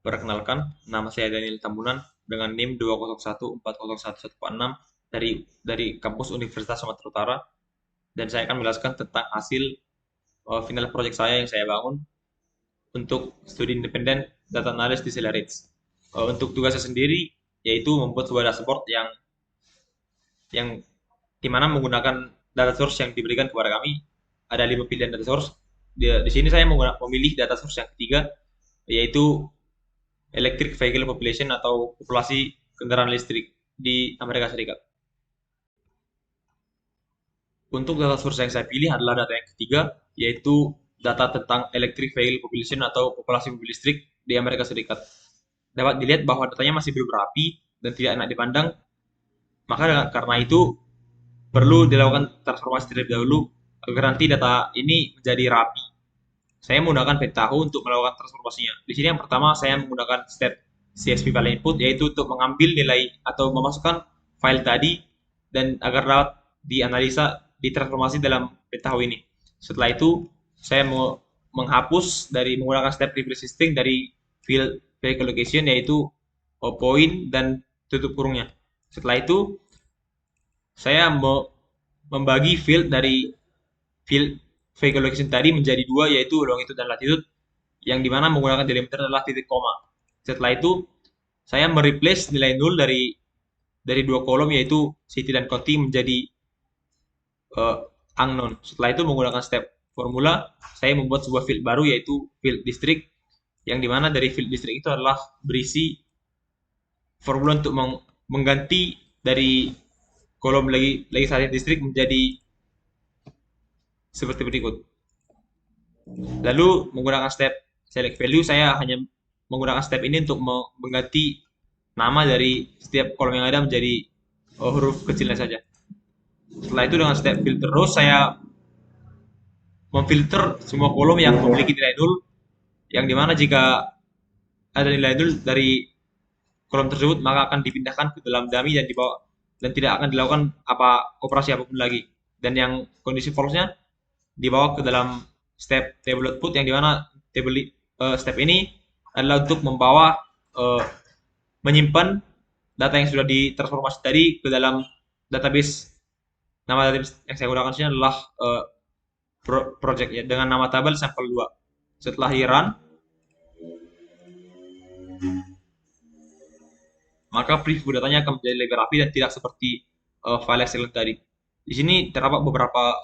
Perkenalkan, nama saya Daniel Tambunan dengan NIM 201401146 dari kampus Universitas Sumatera Utara, dan saya akan menjelaskan tentang hasil final project saya yang saya bangun untuk studi independen data analysis di Celerits. Untuk tugasnya sendiri yaitu membuat sebuah dashboard yang dimana menggunakan data source yang diberikan kepada kami. Ada 5 pilihan data source. Di sini saya memilih data source yang ketiga, yaitu electric vehicle population atau populasi kendaraan listrik di Amerika Serikat. Untuk data source yang saya pilih adalah data yang ketiga, yaitu data tentang electric vehicle population atau populasi mobil listrik di Amerika Serikat. Dapat dilihat bahwa datanya masih belum rapi dan tidak enak dipandang, maka karena itu perlu dilakukan transformasi terlebih dahulu agar nanti data ini menjadi rapi. Saya menggunakan Pentaho untuk melakukan transformasinya. Di sini yang pertama saya menggunakan step CSV file input, yaitu untuk mengambil nilai atau memasukkan file tadi dan agar dapat dianalisa, ditransformasi dalam Pentaho ini. Setelah itu saya mau menghapus dari menggunakan step replace string dari field vehicle location, yaitu point dan tutup kurungnya. Setelah itu saya mau membagi field dari field vehicle location tadi menjadi dua, yaitu longitude dan latitude, yang dimana menggunakan delimiter adalah titik koma. Setelah itu saya mereplace nilai nol dari dua kolom, yaitu city dan county, menjadi uh, unknown. Setelah itu menggunakan step formula saya membuat sebuah field baru, yaitu field district, yang dimana dari field district itu adalah berisi formula untuk mengganti dari kolom legislatif district menjadi seperti berikut. Lalu menggunakan step select value, saya hanya menggunakan step ini untuk mengganti nama dari setiap kolom yang ada menjadi huruf kecilnya saja. Setelah itu dengan step filter row, saya memfilter semua kolom yang memiliki nilai nol, yang dimana jika ada nilai nol dari kolom tersebut maka akan dipindahkan ke dalam dummy dan dibawa dan tidak akan dilakukan operasi apapun lagi. Dan yang kondisi false-nya dibawa ke dalam step table output, yang dimana step ini adalah untuk membawa uh, menyimpan data yang sudah ditransformasi tadi ke dalam database. Nama database yang saya gunakan sini adalah project ya, dengan nama tabel sampel 2. Setelah di run, maka preview datanya akan menjadi lebih rapi dan tidak seperti file Excel tadi. Di sini terdapat beberapa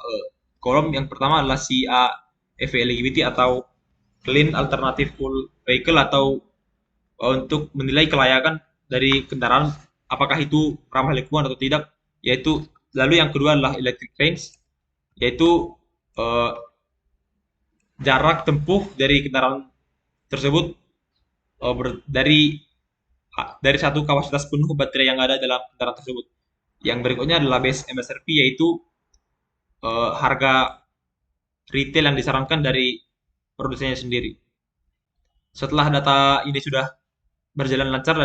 kolom. Yang pertama adalah CA EV eligibility atau clean alternative full vehicle, atau untuk menilai kelayakan dari kendaraan apakah itu ramah lingkungan atau tidak, yaitu. Lalu yang kedua adalah electric range, yaitu jarak tempuh dari kendaraan tersebut dari satu kapasitas penuh baterai yang ada dalam kendaraan tersebut. Yang berikutnya adalah base MSRP, yaitu harga retail yang disarankan dari produsennya sendiri. Setelah data ini sudah berjalan lancar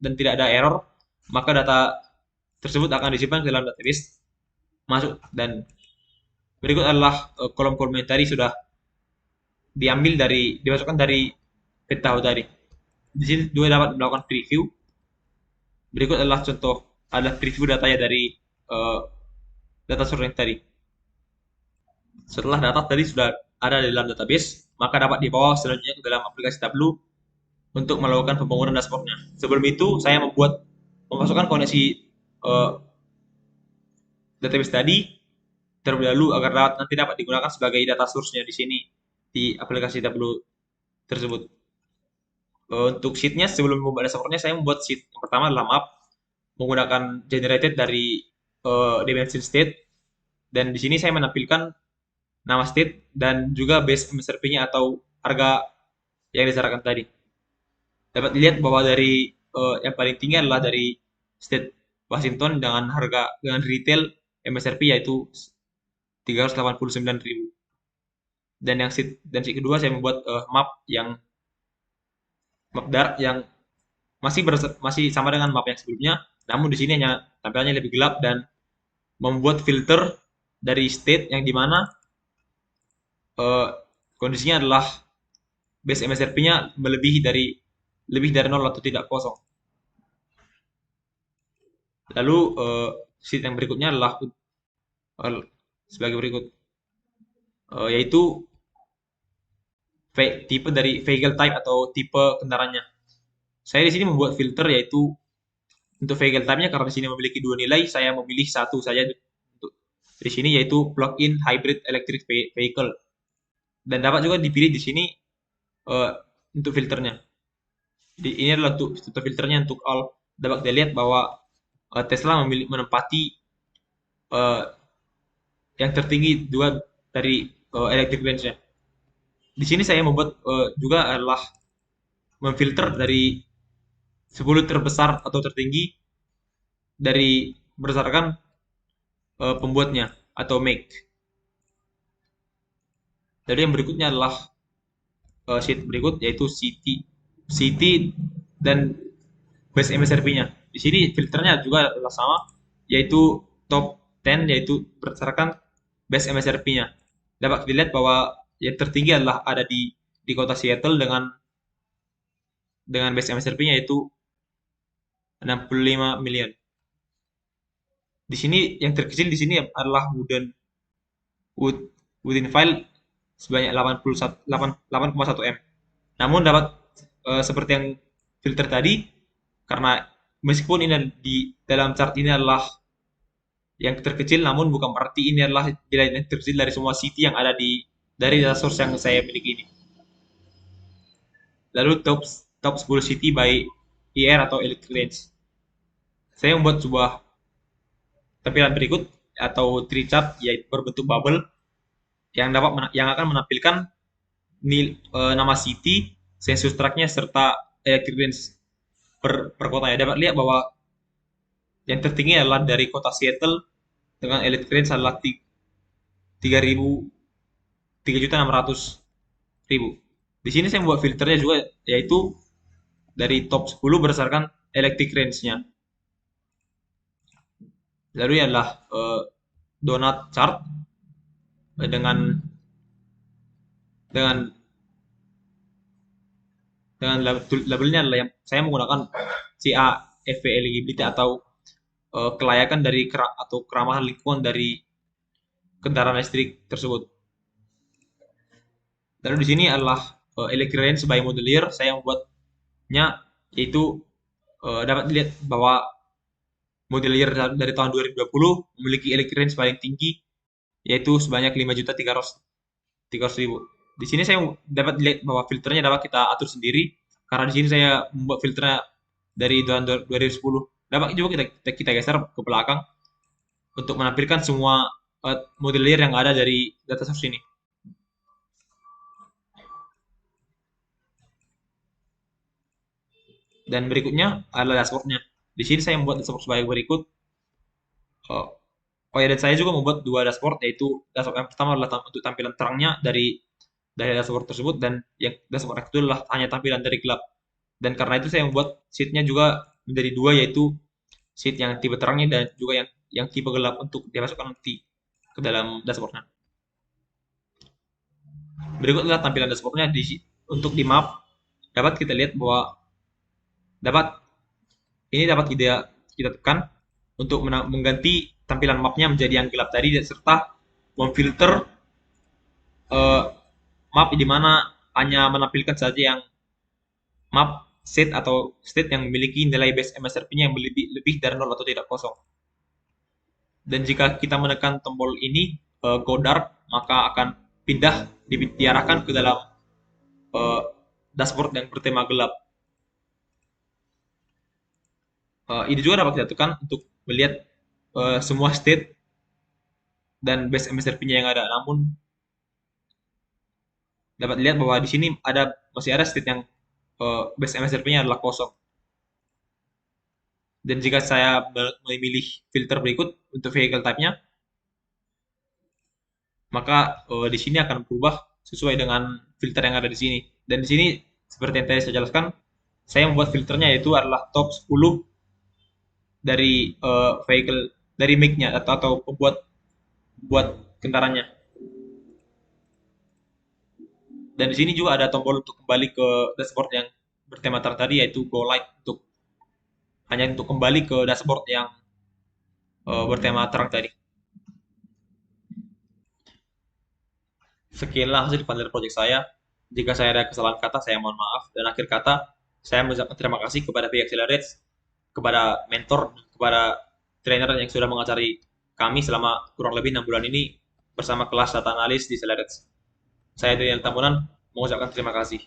dan tidak ada error, maka data tersebut akan disimpan ke dalam database masuk. Dan berikut adalah kolom-kolom yang tadi sudah dimasukkan dari Pentaho tadi. Di sini juga dapat melakukan preview. Berikut adalah preview datanya dari data source yang tadi. Setelah data tadi sudah ada di dalam database, maka dapat dibawa selanjutnya ke dalam aplikasi Tableau untuk melakukan pembangunan dashboardnya. Sebelum itu, saya memasukkan koneksi database tadi terlebih dahulu agar nanti dapat digunakan sebagai data source-nya di sini di aplikasi Tableau tersebut. Untuk sheet-nya, sebelum membuat dashboard-nya, saya membuat sheet yang pertama adalah map menggunakan generated dari dimension state, dan di sini saya menampilkan nama state dan juga base MSRP-nya atau harga yang disarankan tadi. Dapat dilihat bahwa dari yang paling tinggi adalah dari state Washington dengan retail MSRP yaitu 389.000. Dan sheet kedua saya membuat map dark yang masih sama dengan map yang sebelumnya, namun di sini hanya tampilannya lebih gelap, dan membuat filter dari state yang dimana kondisinya adalah base MSRP-nya melebihi dari lebih dari nol atau tidak kosong. Lalu sheet yang berikutnya adalah sebagai berikut, yaitu tipe dari vehicle type atau tipe kendaraannya. Saya di sini membuat filter yaitu untuk vehicle type-nya karena di sini memiliki dua nilai, saya memilih satu saja untuk di sini yaitu plug-in hybrid electric vehicle. Dan dapat juga dipilih di sini uh, untuk filternya. Ini adalah untuk filternya untuk all. Dapat dilihat bahwa Tesla menempati uh, yang tertinggi juga dari electric range-nya. Di sini saya membuat juga adalah memfilter dari 10 terbesar atau tertinggi dari berdasarkan pembuatnya atau make. Jadi yang berikutnya adalah sheet berikut yaitu CT dan base MSRP-nya. Di sini filternya juga adalah sama yaitu top 10 yaitu berdasarkan base MSRP-nya. Dapat dilihat bahwa yang tertinggi adalah ada di kota Seattle dengan base MSRP-nya yaitu 65 million. Di sini yang terkecil di sini adalah wood wooden file sebanyak 8,1 M. Namun dapat seperti yang filter tadi, karena meskipun ini di dalam chart ini adalah yang terkecil, namun bukan berarti ini adalah nilai yang terkecil dari semua city yang ada dari data source yang saya miliki ini. Lalu top 10 city by ER atau electric range. Saya membuat sebuah tampilan berikut atau tree chart yaitu berbentuk bubble yang akan menampilkan nama city, census tract-nya serta electric range per kota. Ya, dapat lihat bahwa yang tertinggi adalah dari kota Seattle dengan electric range adalah 3.600.000. Di sini saya membuat filternya juga yaitu dari top 10 berdasarkan electric range-nya. Lalu adalah donut chart dengan dengan labelnya adalah yang saya menggunakan CAFE eligibility atau kelayakan dari atau keramahan lingkungan dari kendaraan listrik tersebut. Lalu di sini adalah electric range by modelier. Saya membuatnya yaitu dapat dilihat bahwa modelier dari tahun 2020 memiliki electric range paling tinggi yaitu sebanyak 5.300.000. Di sini saya dapat dilihat bahwa filternya dapat kita atur sendiri karena di sini saya membuat filternya dari tahun 2010. Dapat juga kita geser ke belakang untuk menampilkan semua modelier yang ada dari data source ini. Dan berikutnya adalah dashboardnya. Di sini saya membuat dashboard sebagai berikut. Oh ya, dan saya juga membuat dua dashboard, yaitu dashboard yang pertama adalah untuk tampilan terangnya dari dashboard tersebut, dan yang dashboard yang kedua adalah hanya tampilan dari gelap. Dan karena itu saya membuat sheet-nya juga menjadi dua, yaitu sheet yang tipe terangnya dan juga yang tipe gelap untuk dimasukkan nanti ke dalam dashboardnya. Berikut adalah tampilan dashboardnya untuk di map. Dapat kita lihat bahwa dapat dapat kita tekan untuk mengganti tampilan mapnya menjadi yang gelap tadi serta memfilter map di mana hanya menampilkan saja yang map state atau state yang memiliki nilai base MSRP-nya yang lebih dari 0 atau tidak kosong. Dan jika kita menekan tombol ini go dark, maka akan diarahkan ke dalam dashboard yang bertema gelap. Ini juga dapat kita tekan untuk melihat semua state dan base MSRP-nya yang ada. Namun dapat dilihat bahwa di sini masih ada state yang base MSRP-nya adalah kosong. Dan jika saya memilih filter berikut untuk vehicle type-nya, maka di sini akan berubah sesuai dengan filter yang ada di sini. Dan di sini seperti yang tadi saya jelaskan, saya membuat filternya yaitu adalah top 10 dari vehicle dari make-nya atau buat kendaraannya. Dan di sini juga ada tombol untuk kembali ke dashboard yang bertema terang tadi, yaitu go light, hanya untuk kembali ke dashboard yang bertema terang tadi. Sekianlah hasil panel project saya. Jika saya ada kesalahan kata, saya mohon maaf. Dan akhir kata, saya mengucapkan terima kasih kepada pihak Accelerate, kepada mentor, kepada trainer yang sudah mengajari kami selama kurang lebih 6 bulan ini bersama kelas data analis di Accelerate. Saya Daniel Tambunan mengucapkan terima kasih.